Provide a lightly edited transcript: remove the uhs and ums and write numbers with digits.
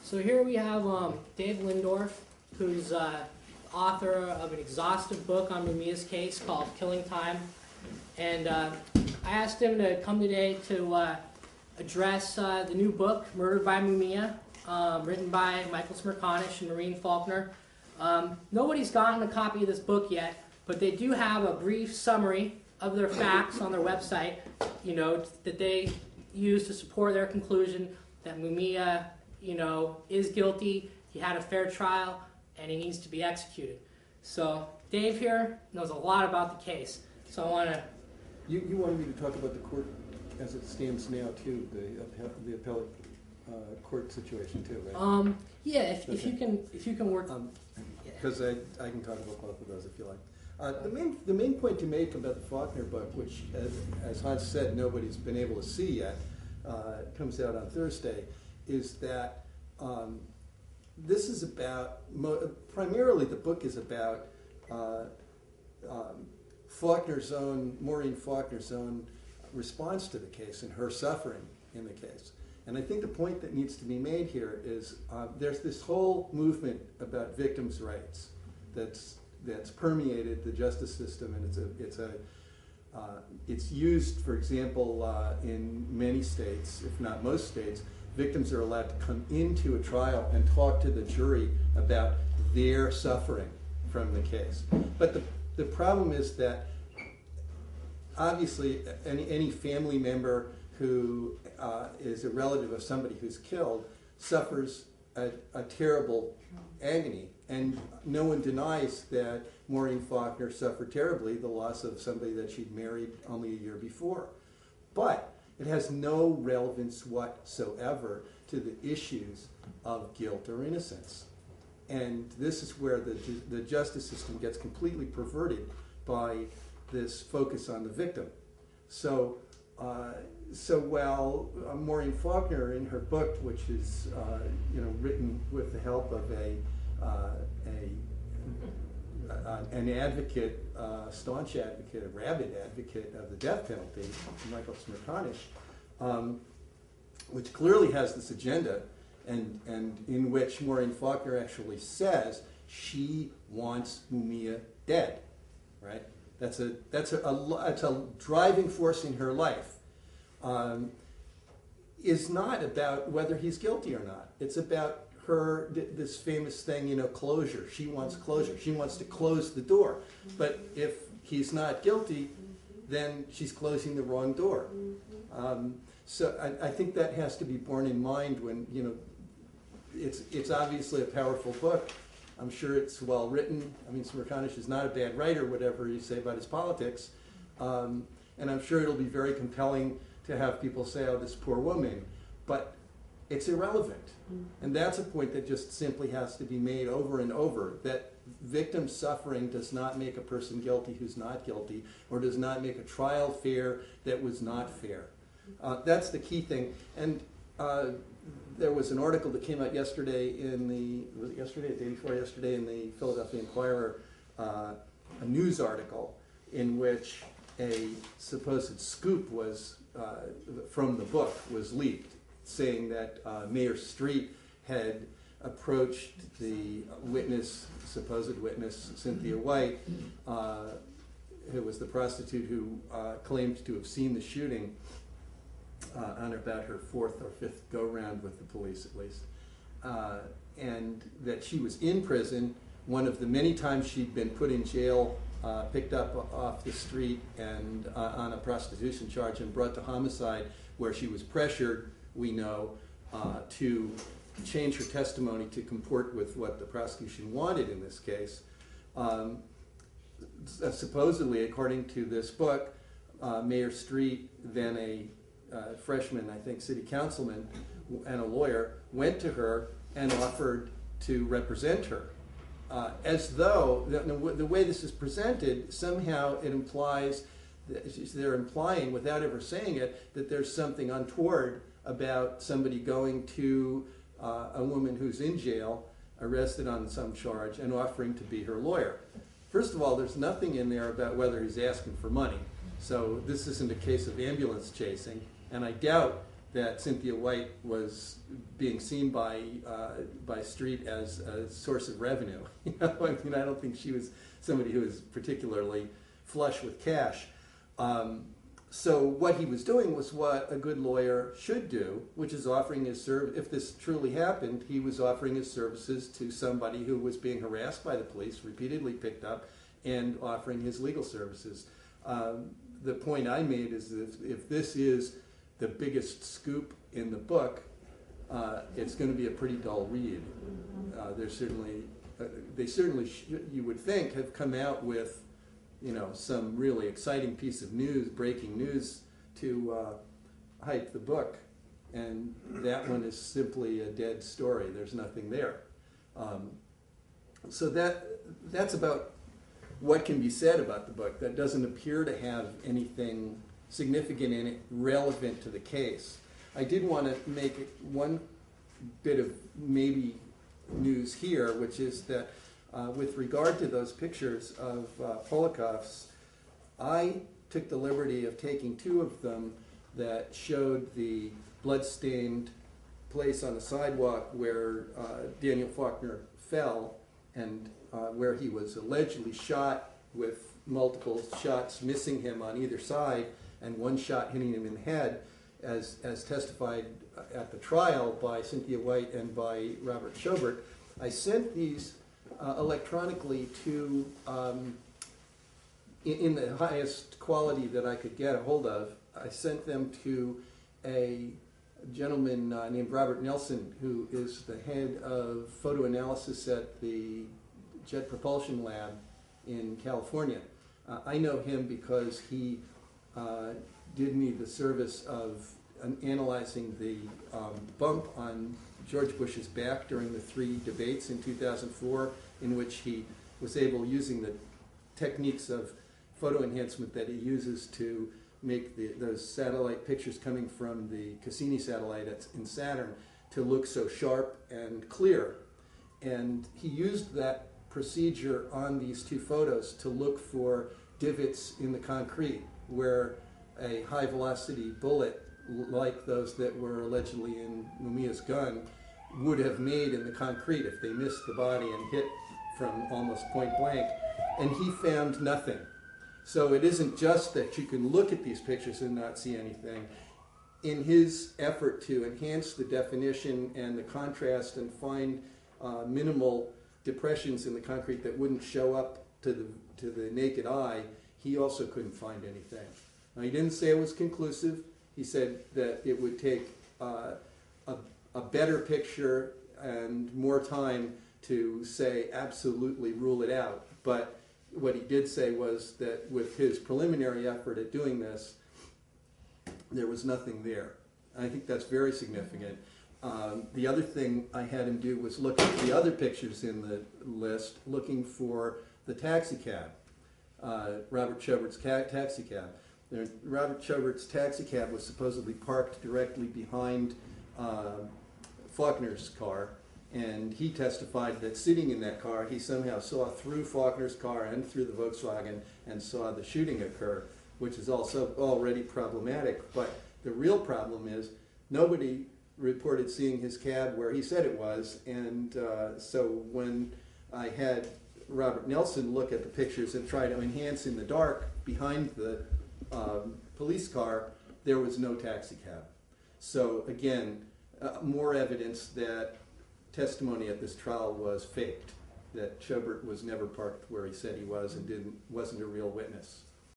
So here we have Dave Lindorff, who's author of an exhaustive book on Mumia's case called Killing Time. And I asked him to come today to address the new book, Murdered by Mumia, written by Michael Smerconish and Maureen Faulkner. Nobody's gotten a copy of this book yet, but they do have a brief summary of their facts on their website, that they use to support their conclusion that Mumia, is guilty, he had a fair trial, and he needs to be executed. So Dave here knows a lot about the case. So I want to... You wanted me to talk about the court as it stands now, too, the appellate court situation, too, right? Yeah, if you can work... Because I can talk about both of those if you like. The main point to make about the Faulkner book, which, as Hans said, nobody's been able to see yet, comes out on Thursday, is that this is about, primarily the book is about Maureen Faulkner's own response to the case and her suffering in the case. And I think the point that needs to be made here is there's this whole movement about victims' rights that's permeated the justice system, and it's used, for example, in many states, if not most states. Victims are allowed to come into a trial and talk to the jury about their suffering from the case. But the problem is that obviously any family member who is a relative of somebody who's killed suffers a terrible agony. And no one denies that Maureen Faulkner suffered terribly the loss of somebody that she'd married only a year before. But it has no relevance whatsoever to the issues of guilt or innocence. And this is where the justice system gets completely perverted by this focus on the victim. So while Maureen Faulkner, in her book, which is written with the help of an advocate, staunch advocate, a rabid advocate of the death penalty, Michael Smerconish, which clearly has this agenda, and in which Maureen Faulkner actually says she wants Mumia dead, right? That's a driving force in her life. Is not about whether he's guilty or not. It's about her, this famous thing, closure. She wants closure. She wants to close the door. But if he's not guilty, then she's closing the wrong door. So I think that has to be borne in mind when, it's obviously a powerful book. I'm sure it's well written. I mean, Smerconish is not a bad writer, whatever you say about his politics. And I'm sure it'll be very compelling to have people say, oh, this poor woman. But it's irrelevant. And that's a point that just simply has to be made over and over, that victim suffering does not make a person guilty who's not guilty, or does not make a trial fair that was not fair. That's the key thing. And there was an article that came out yesterday in the day before yesterday in the Philadelphia Inquirer, a news article in which a supposed scoop was from the book was leaked, saying that Mayor Street had approached the supposed witness, Cynthia White, who was the prostitute who claimed to have seen the shooting on about her fourth or fifth go-round with the police, at least, and that she was in prison. One of the many times she'd been put in jail, picked up off the street and on a prostitution charge and brought to homicide, where she was pressured, we know, to change her testimony to comport with what the prosecution wanted in this case. Supposedly, according to this book, Mayor Street, then a freshman, I think, city councilman and a lawyer, went to her and offered to represent her. As though, the way this is presented, somehow it implies, they're implying, without ever saying it, that there's something untoward about somebody going to a woman who's in jail, arrested on some charge, and offering to be her lawyer. First of all, there's nothing in there about whether he's asking for money. So this isn't a case of ambulance chasing, and I doubt that Cynthia White was being seen by Street as a source of revenue. You know, I mean, I don't think she was somebody who was particularly flush with cash. So what he was doing was what a good lawyer should do, which is offering his if this truly happened, he was offering his services to somebody who was being harassed by the police, repeatedly picked up, and offering his legal services. The point I made is that if this is the biggest scoop in the book, it's going to be a pretty dull read. They certainly you would think, have come out with, you know, some really exciting piece of news, breaking news, to hype the book, and that one is simply a dead story. There's nothing there. So that's about what can be said about the book. That doesn't appear to have anything significant in it relevant to the case. I did want to make one bit of maybe news here, which is that with regard to those pictures of Polikov's, I took the liberty of taking two of them that showed the blood-stained place on the sidewalk where Daniel Faulkner fell, and where he was allegedly shot with multiple shots missing him on either side, and one shot hitting him in the head, as testified at the trial by Cynthia White and by Robert Schobert. I sent these electronically to, in the highest quality that I could get a hold of. I sent them to a gentleman named Robert Nelson, who is the head of photo analysis at the Jet Propulsion Lab in California. I know him because he did me the service of analyzing the bump on George Bush's back during the 3 debates in 2004, in which he was able, using the techniques of photo enhancement that he uses to make those satellite pictures coming from the Cassini satellite in Saturn, to look so sharp and clear. And he used that procedure on these 2 photos to look for divots in the concrete where a high-velocity bullet, like those that were allegedly in Mumia's gun, would have made in the concrete if they missed the body and hit from almost point blank. And he found nothing. So it isn't just that you can look at these pictures and not see anything. In his effort to enhance the definition and the contrast and find minimal depressions in the concrete that wouldn't show up to the naked eye, he also couldn't find anything. Now, he didn't say it was conclusive. He said that it would take a better picture and more time to say absolutely rule it out. But what he did say was that with his preliminary effort at doing this, there was nothing there. I think that's very significant. The other thing I had him do was look at the other pictures in the list, looking for the taxi cab, Robert Schobert's taxi cab. Robert Schobert's taxi cab was supposedly parked directly behind Faulkner's car, and he testified that sitting in that car, he somehow saw through Faulkner's car and through the Volkswagen and saw the shooting occur, which is also already problematic. But the real problem is nobody reported seeing his cab where he said it was, and so when I had Robert Nelson look at the pictures and try to enhance in the dark behind the police car, there was no taxi cab. So again, more evidence that testimony at this trial was faked, that Schobert was never parked where he said he was and wasn't a real witness.